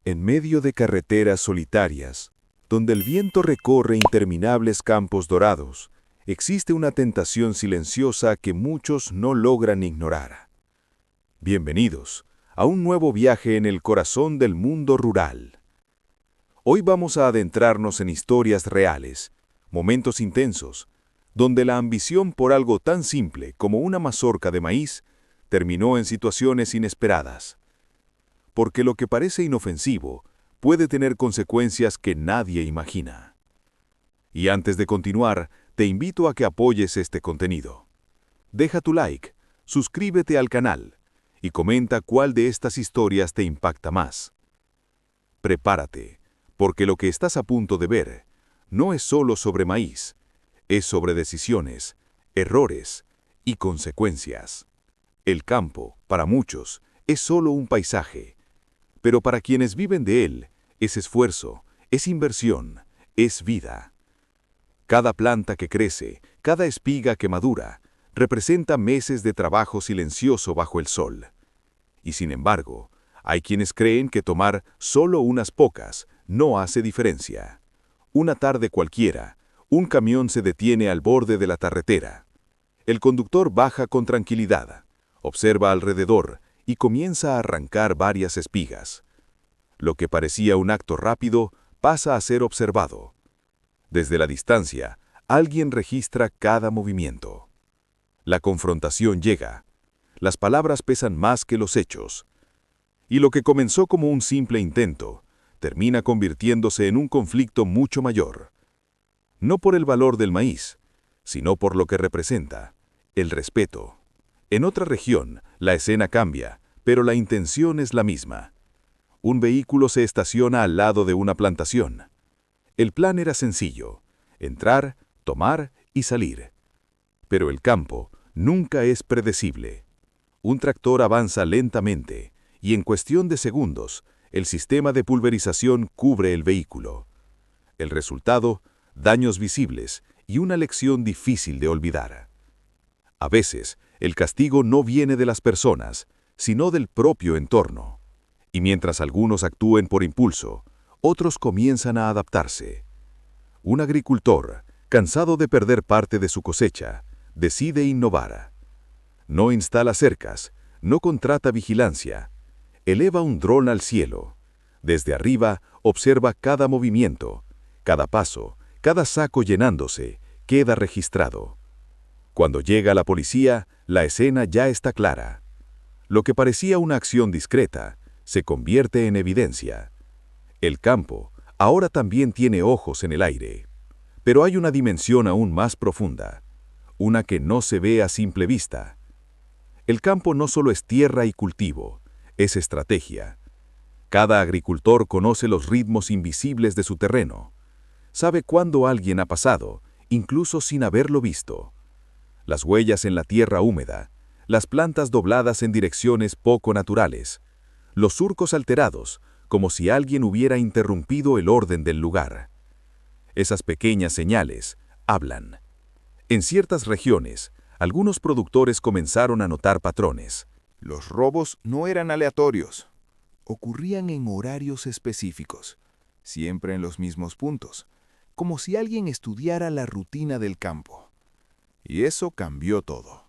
En medio de carreteras solitarias, donde el viento recorre interminables campos dorados, existe una tentación silenciosa que muchos no logran ignorar. Bienvenidos a un nuevo viaje en el corazón del mundo rural. Hoy vamos a adentrarnos en historias reales, momentos intensos, donde la ambición por algo tan simple como una mazorca de maíz terminó en situaciones inesperadas. Porque lo que parece inofensivo puede tener consecuencias que nadie imagina. Y antes de continuar, te invito a que apoyes este contenido. Deja tu like, suscríbete al canal y comenta cuál de estas historias te impacta más. Prepárate, porque lo que estás a punto de ver no es solo sobre maíz, es sobre decisiones, errores y consecuencias. El campo, para muchos, es solo un paisaje, pero para quienes viven de él, es esfuerzo, es inversión, es vida. Cada planta que crece, cada espiga que madura, representa meses de trabajo silencioso bajo el sol. Y sin embargo, hay quienes creen que tomar solo unas pocas no hace diferencia. Una tarde cualquiera, un camión se detiene al borde de la carretera. El conductor baja con tranquilidad, observa alrededor y comienza a arrancar varias espigas. Lo que parecía un acto rápido pasa a ser observado. Desde la distancia, alguien registra cada movimiento. La confrontación llega. Las palabras pesan más que los hechos. Y lo que comenzó como un simple intento, termina convirtiéndose en un conflicto mucho mayor. No por el valor del maíz, sino por lo que representa, el respeto. En otra región, la escena cambia, pero la intención es la misma. Un vehículo se estaciona al lado de una plantación. El plan era sencillo: entrar, tomar y salir. Pero el campo nunca es predecible. Un tractor avanza lentamente y en cuestión de segundos, el sistema de pulverización cubre el vehículo. El resultado, daños visibles y una lección difícil de olvidar. A veces, el castigo no viene de las personas, sino del propio entorno. Y mientras algunos actúen por impulso, otros comienzan a adaptarse. Un agricultor, cansado de perder parte de su cosecha, decide innovar. No instala cercas, no contrata vigilancia, eleva un dron al cielo. Desde arriba observa cada movimiento, cada paso, cada saco llenándose, queda registrado. Cuando llega la policía, la escena ya está clara. Lo que parecía una acción discreta, se convierte en evidencia. El campo ahora también tiene ojos en el aire. Pero hay una dimensión aún más profunda, una que no se ve a simple vista. El campo no solo es tierra y cultivo, es estrategia. Cada agricultor conoce los ritmos invisibles de su terreno. Sabe cuándo alguien ha pasado, incluso sin haberlo visto. Las huellas en la tierra húmeda, las plantas dobladas en direcciones poco naturales, los surcos alterados, como si alguien hubiera interrumpido el orden del lugar. Esas pequeñas señales hablan. En ciertas regiones, algunos productores comenzaron a notar patrones. Los robos no eran aleatorios. Ocurrían en horarios específicos, siempre en los mismos puntos, como si alguien estudiara la rutina del campo. Y eso cambió todo.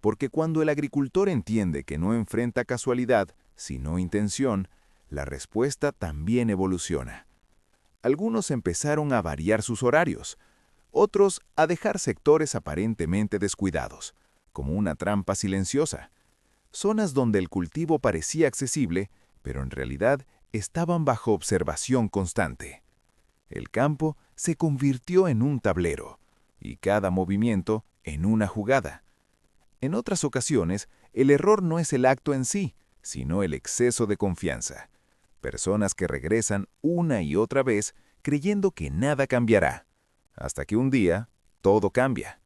Porque cuando el agricultor entiende que no enfrenta casualidad, sino intención, la respuesta también evoluciona. Algunos empezaron a variar sus horarios, otros a dejar sectores aparentemente descuidados, como una trampa silenciosa. Zonas donde el cultivo parecía accesible, pero en realidad estaban bajo observación constante. El campo se convirtió en un tablero, y cada movimiento en una jugada. En otras ocasiones, el error no es el acto en sí, sino el exceso de confianza. Personas que regresan una y otra vez creyendo que nada cambiará. Hasta que un día, todo cambia.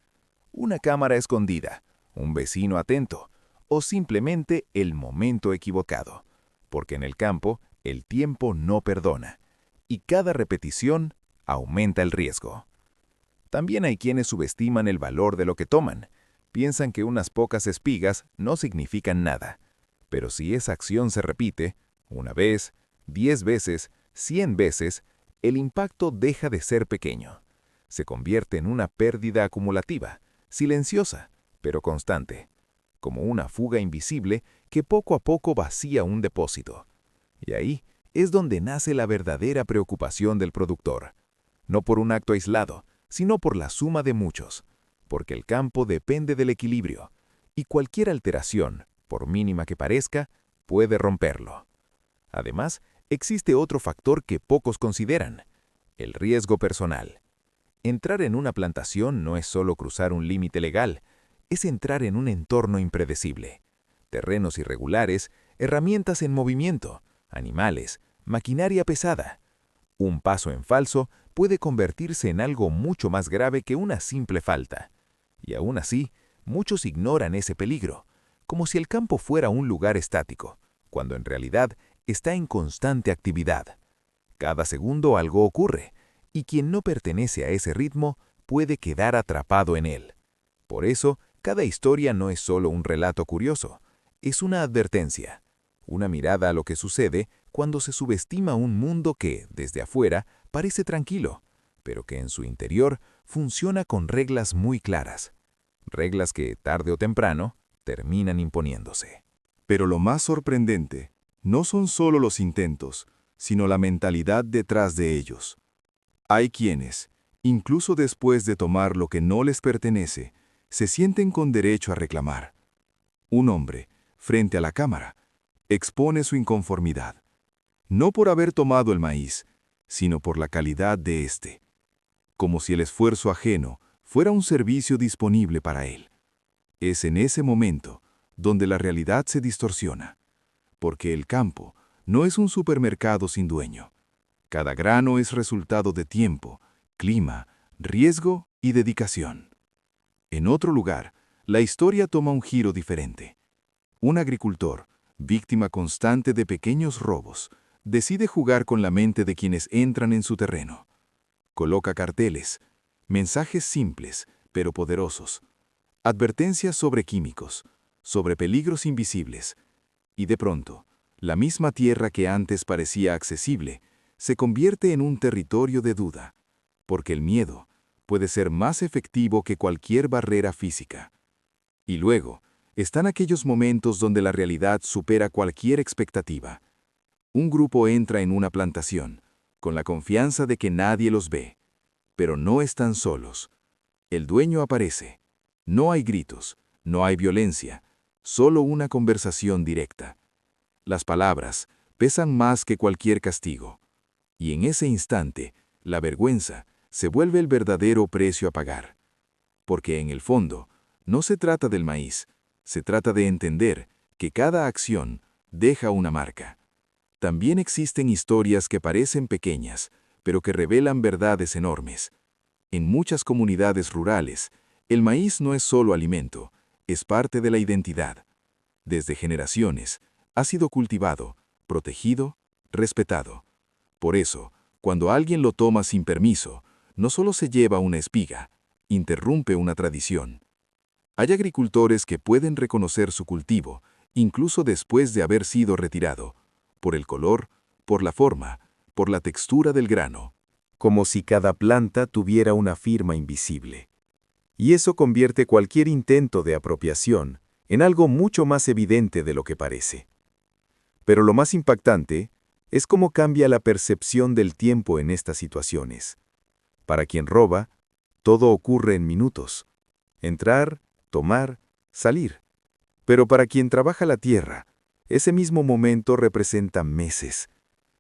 Una cámara escondida, un vecino atento, o simplemente el momento equivocado. Porque en el campo, el tiempo no perdona, y cada repetición aumenta el riesgo. También hay quienes subestiman el valor de lo que toman. Piensan que unas pocas espigas no significan nada. Pero si esa acción se repite, una vez, 10 veces, 100 veces, el impacto deja de ser pequeño. Se convierte en una pérdida acumulativa, silenciosa, pero constante, como una fuga invisible que poco a poco vacía un depósito. Y ahí es donde nace la verdadera preocupación del productor. No por un acto aislado, sino por la suma de muchos, porque el campo depende del equilibrio, y cualquier alteración, por mínima que parezca, puede romperlo. Además, existe otro factor que pocos consideran: el riesgo personal. Entrar en una plantación no es solo cruzar un límite legal, es entrar en un entorno impredecible. Terrenos irregulares, herramientas en movimiento, animales, maquinaria pesada. Un paso en falso puede convertirse en algo mucho más grave que una simple falta. Y aún así, muchos ignoran ese peligro, como si el campo fuera un lugar estático, cuando en realidad está en constante actividad. Cada segundo algo ocurre, y quien no pertenece a ese ritmo puede quedar atrapado en él. Por eso, cada historia no es solo un relato curioso, es una advertencia, una mirada a lo que sucede cuando se subestima un mundo que, desde afuera, parece tranquilo, pero que en su interior funciona con reglas muy claras. Reglas que, tarde o temprano, terminan imponiéndose. Pero lo más sorprendente no son solo los intentos, sino la mentalidad detrás de ellos. Hay quienes, incluso después de tomar lo que no les pertenece, se sienten con derecho a reclamar. Un hombre, frente a la cámara, expone su inconformidad, no por haber tomado el maíz, sino por la calidad de éste, como si el esfuerzo ajeno fuera un servicio disponible para él. Es en ese momento donde la realidad se distorsiona, porque el campo no es un supermercado sin dueño. Cada grano es resultado de tiempo, clima, riesgo y dedicación. En otro lugar, la historia toma un giro diferente. Un agricultor, víctima constante de pequeños robos, decide jugar con la mente de quienes entran en su terreno. Coloca carteles, mensajes simples, pero poderosos, advertencias sobre químicos, sobre peligros invisibles, y de pronto, la misma tierra que antes parecía accesible, se convierte en un territorio de duda, porque el miedo puede ser más efectivo que cualquier barrera física. Y luego, están aquellos momentos donde la realidad supera cualquier expectativa. Un grupo entra en una plantación, con la confianza de que nadie los ve, pero no están solos. El dueño aparece. No hay gritos, no hay violencia, solo una conversación directa. Las palabras pesan más que cualquier castigo. Y en ese instante, la vergüenza se vuelve el verdadero precio a pagar. Porque en el fondo, no se trata del maíz, se trata de entender que cada acción deja una marca. También existen historias que parecen pequeñas, pero que revelan verdades enormes. En muchas comunidades rurales, el maíz no es solo alimento, es parte de la identidad. Desde generaciones, ha sido cultivado, protegido, respetado. Por eso, cuando alguien lo toma sin permiso, no solo se lleva una espiga, interrumpe una tradición. Hay agricultores que pueden reconocer su cultivo, incluso después de haber sido retirado, por el color, por la forma, por la textura del grano, como si cada planta tuviera una firma invisible. Y eso convierte cualquier intento de apropiación en algo mucho más evidente de lo que parece. Pero lo más impactante es cómo cambia la percepción del tiempo en estas situaciones. Para quien roba, todo ocurre en minutos. Entrar, tomar, salir. Pero para quien trabaja la tierra, ese mismo momento representa meses.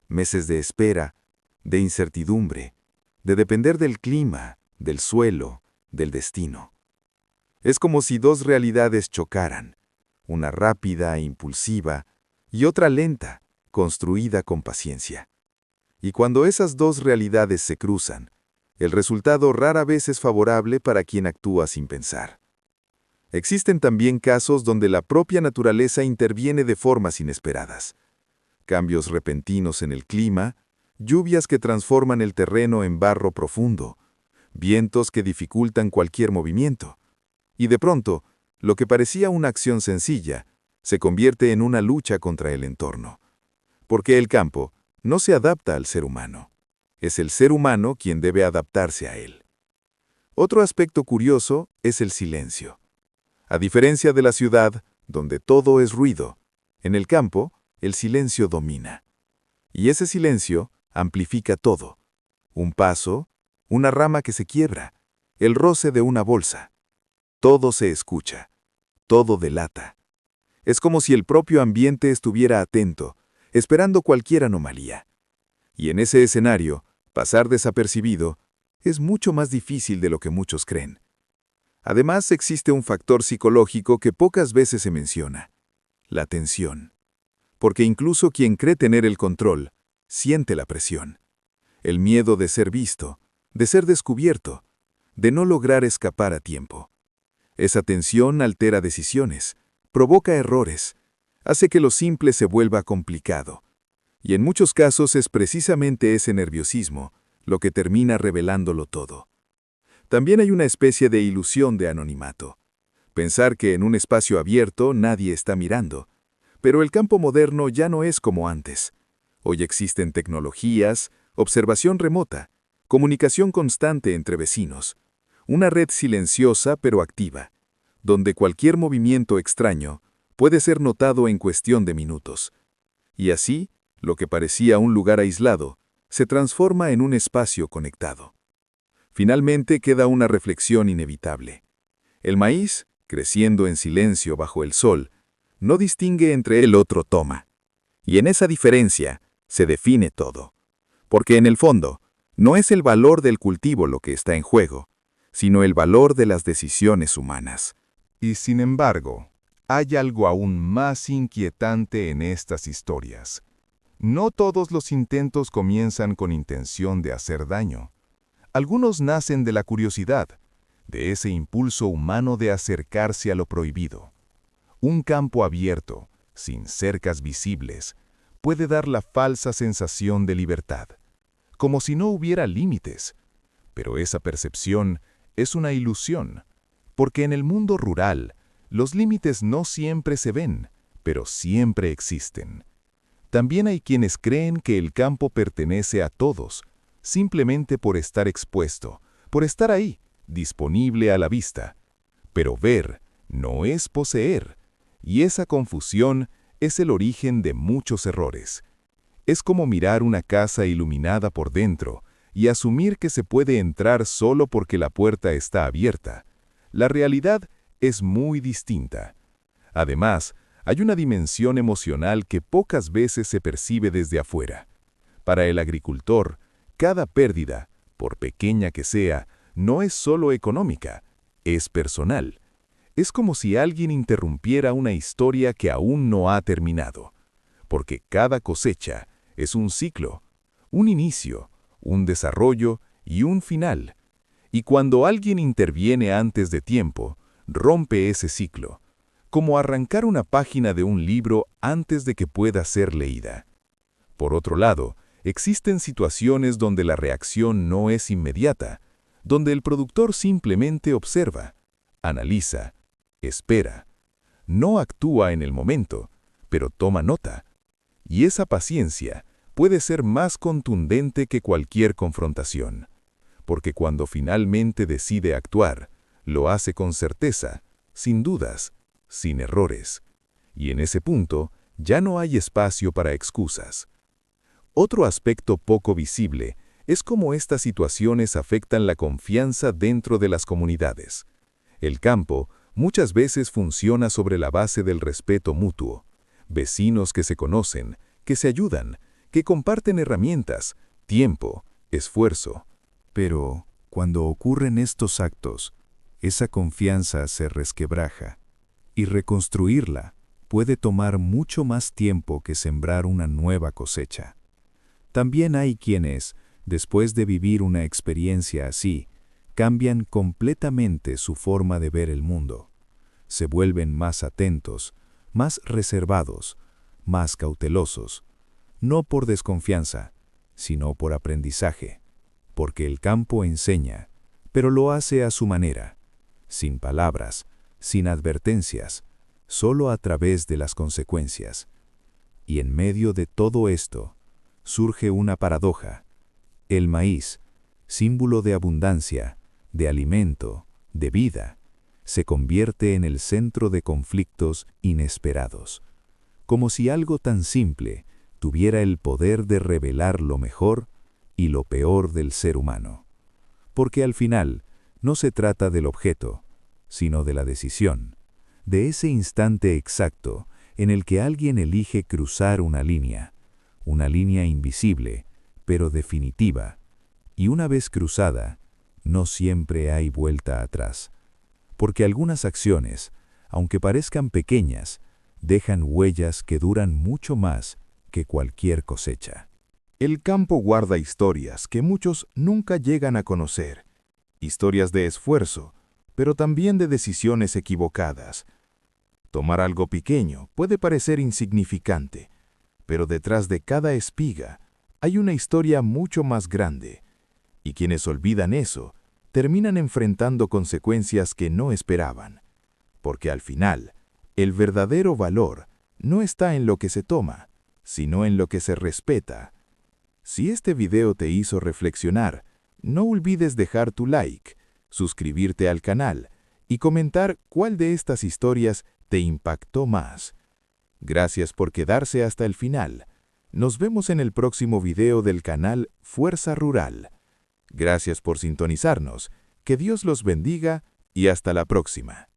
Meses de espera, de incertidumbre, de depender del clima, del suelo, del destino. Es como si dos realidades chocaran, una rápida e impulsiva y otra lenta, construida con paciencia. Y cuando esas dos realidades se cruzan, el resultado rara vez es favorable para quien actúa sin pensar. Existen también casos donde la propia naturaleza interviene de formas inesperadas. Cambios repentinos en el clima, lluvias que transforman el terreno en barro profundo, vientos que dificultan cualquier movimiento. Y de pronto, lo que parecía una acción sencilla, se convierte en una lucha contra el entorno. Porque el campo no se adapta al ser humano. Es el ser humano quien debe adaptarse a él. Otro aspecto curioso es el silencio. A diferencia de la ciudad, donde todo es ruido, en el campo, el silencio domina. Y ese silencio amplifica todo. Un paso, una rama que se quiebra, el roce de una bolsa. Todo se escucha, todo delata. Es como si el propio ambiente estuviera atento, esperando cualquier anomalía. Y en ese escenario, pasar desapercibido es mucho más difícil de lo que muchos creen. Además, existe un factor psicológico que pocas veces se menciona: la tensión. Porque incluso quien cree tener el control, siente la presión. El miedo de ser visto, de ser descubierto, de no lograr escapar a tiempo. Esa tensión altera decisiones, provoca errores, hace que lo simple se vuelva complicado. Y en muchos casos es precisamente ese nerviosismo lo que termina revelándolo todo. También hay una especie de ilusión de anonimato. Pensar que en un espacio abierto nadie está mirando. Pero el campo moderno ya no es como antes. Hoy existen tecnologías, observación remota, comunicación constante entre vecinos, una red silenciosa pero activa, donde cualquier movimiento extraño puede ser notado en cuestión de minutos. Y así, lo que parecía un lugar aislado, se transforma en un espacio conectado. Finalmente queda una reflexión inevitable. El maíz, creciendo en silencio bajo el sol, no distingue entre el otro toma. Y en esa diferencia se define todo. Porque en el fondo, no es el valor del cultivo lo que está en juego, sino el valor de las decisiones humanas. Y sin embargo, hay algo aún más inquietante en estas historias. No todos los intentos comienzan con intención de hacer daño. Algunos nacen de la curiosidad, de ese impulso humano de acercarse a lo prohibido. Un campo abierto, sin cercas visibles, puede dar la falsa sensación de libertad, como si no hubiera límites. Pero esa percepción es una ilusión, porque en el mundo rural, los límites no siempre se ven, pero siempre existen. También hay quienes creen que el campo pertenece a todos, simplemente por estar expuesto, por estar ahí, disponible a la vista. Pero ver no es poseer, y esa confusión es el origen de muchos errores. Es como mirar una casa iluminada por dentro y asumir que se puede entrar solo porque la puerta está abierta. La realidad es muy distinta. Además, hay una dimensión emocional que pocas veces se percibe desde afuera. Para el agricultor, cada pérdida, por pequeña que sea, no es solo económica, es personal. Es como si alguien interrumpiera una historia que aún no ha terminado. Porque cada cosecha es un ciclo, un inicio, un desarrollo y un final. Y cuando alguien interviene antes de tiempo, rompe ese ciclo, como arrancar una página de un libro antes de que pueda ser leída. Por otro lado, existen situaciones donde la reacción no es inmediata, donde el productor simplemente observa, analiza, espera. No actúa en el momento, pero toma nota. Y esa paciencia puede ser más contundente que cualquier confrontación, porque cuando finalmente decide actuar, lo hace con certeza, sin dudas, sin errores. Y en ese punto ya no hay espacio para excusas. Otro aspecto poco visible es cómo estas situaciones afectan la confianza dentro de las comunidades. El campo muchas veces funciona sobre la base del respeto mutuo. Vecinos que se conocen, que se ayudan, que comparten herramientas, tiempo, esfuerzo. Pero cuando ocurren estos actos, esa confianza se resquebraja, y reconstruirla puede tomar mucho más tiempo que sembrar una nueva cosecha. También hay quienes, después de vivir una experiencia así, cambian completamente su forma de ver el mundo. Se vuelven más atentos, más reservados, más cautelosos, no por desconfianza, sino por aprendizaje, porque el campo enseña, pero lo hace a su manera, sin palabras, sin advertencias, solo a través de las consecuencias. Y en medio de todo esto, surge una paradoja. El maíz, símbolo de abundancia, de alimento, de vida, se convierte en el centro de conflictos inesperados, como si algo tan simple tuviera el poder de revelar lo mejor y lo peor del ser humano. Porque al final no se trata del objeto, sino de la decisión, de ese instante exacto en el que alguien elige cruzar una línea invisible, pero definitiva, y una vez cruzada, no siempre hay vuelta atrás. Porque algunas acciones, aunque parezcan pequeñas, dejan huellas que duran mucho más que cualquier cosecha. El campo guarda historias que muchos nunca llegan a conocer. Historias de esfuerzo, pero también de decisiones equivocadas. Tomar algo pequeño puede parecer insignificante, pero detrás de cada espiga hay una historia mucho más grande. Y quienes olvidan eso, terminan enfrentando consecuencias que no esperaban. Porque al final, el verdadero valor no está en lo que se toma, sino en lo que se respeta. Si este video te hizo reflexionar, no olvides dejar tu like, suscribirte al canal y comentar cuál de estas historias te impactó más. Gracias por quedarse hasta el final. Nos vemos en el próximo video del canal Fuerza Rural. Gracias por sintonizarnos, que Dios los bendiga y hasta la próxima.